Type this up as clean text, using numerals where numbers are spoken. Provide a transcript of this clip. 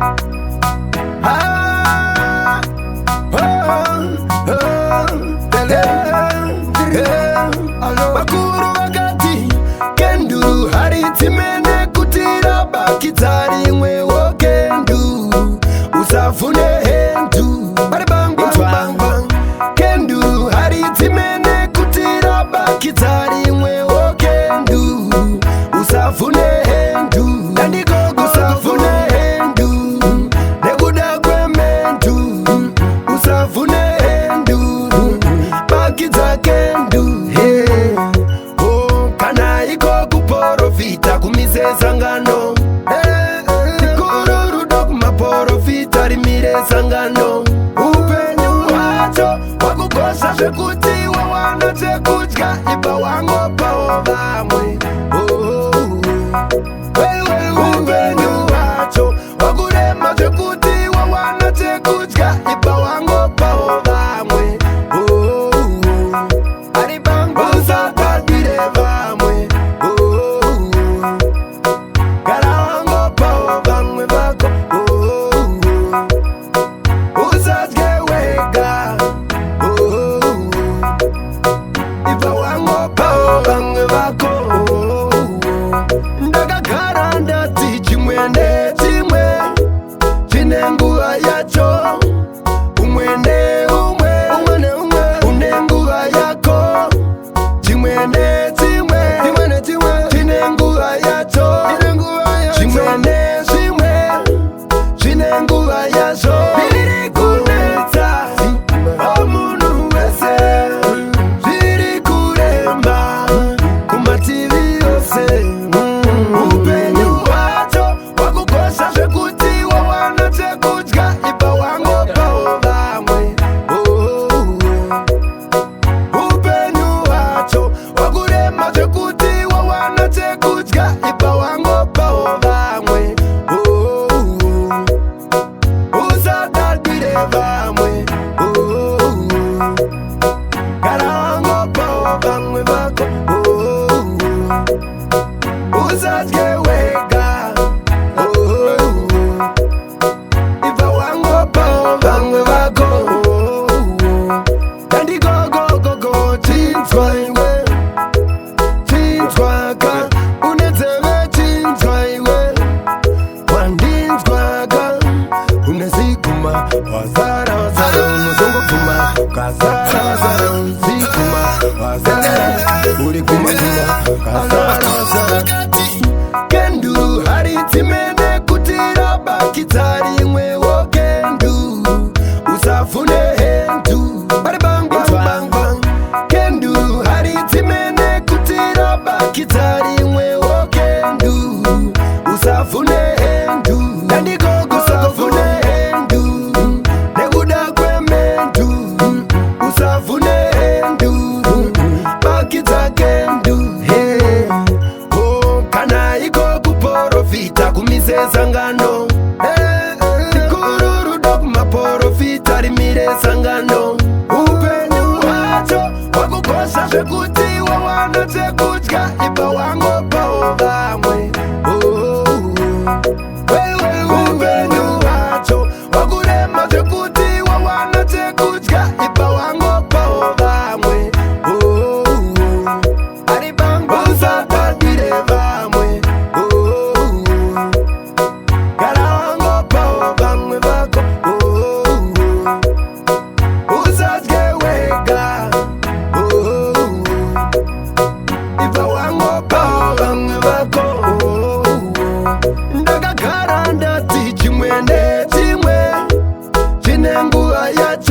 Ah, bakuru vakati kenduru haritsimene kutira bakitari imwewo kendu usafune hendu kenduru haritsimene kutira bakitari imwewo kendu usafune hendu ndandikogo usafune hendu nekuda kwemendu usafune hendu bakidza kendu hey. Oh, kana iko kuporofita kumise sangano ikuru kumaporofita rimire sangano upenyu wacho wakukosha zvekuti wawana chekudya ipa wangopawo vamwe upenyu wacho wakurema zvekuti wawana chekudya ipa wangopawo vamwe ari bangu usakadire vamwe gara wangopawo vamwe vako usadye wega ipa wangopawo vamwe vako ndakagara ndati chimwe nechimwe chine nguva yacho umwe neumwe une nguva yako chimwe nechimwe chine nguva yacho chimwe nechimwe chine nguva yazvo zviri kunetsa omunhu wese zviri kuremba kumativi yose upenyu hwacho wakukosha zvekuti wawana chekudya ipa wangopawo vamwe upenyu hwacho wakurema zvekuti wawana chekudya ipa wangopawo vamwe usadadire vamwe gara wangopawo vamwe vako usadye wega ipa wangopawo vamwe vako ndandigogogogo chinzwa iwe chinzwaka unenzeve chinzwa iwe wandinzwaka uneziguma wazara wazara unozongoguma ukazara wazara unziguma wazara uri gumaguma ukazara wazara kendu haritsimene kutira bakitari imwewo kendu usafune hendu kendu haritsimene kutira bakitari imwewo kendu usafune hendu ndandikogo usafune hendu nekuda kwemendu usafune hendu bakidza kendu hey. Oh, kana iko kuporofita kumise sangano ikuru rudo kumaporofita rimire sangano upenyu hwacho wakukosha zvekuti wawana chekudya ipa wangopawo vamwe upenyu hwacho wakurema zvekuti wawana chekudya ipa wangopawo vamwe ari bangu usakadire vamwe gara wangopawo vamwe vako usadye wega ipa wangopawo vamwe vako ndakagara ndati chimwe nechimwe chine nguva yacho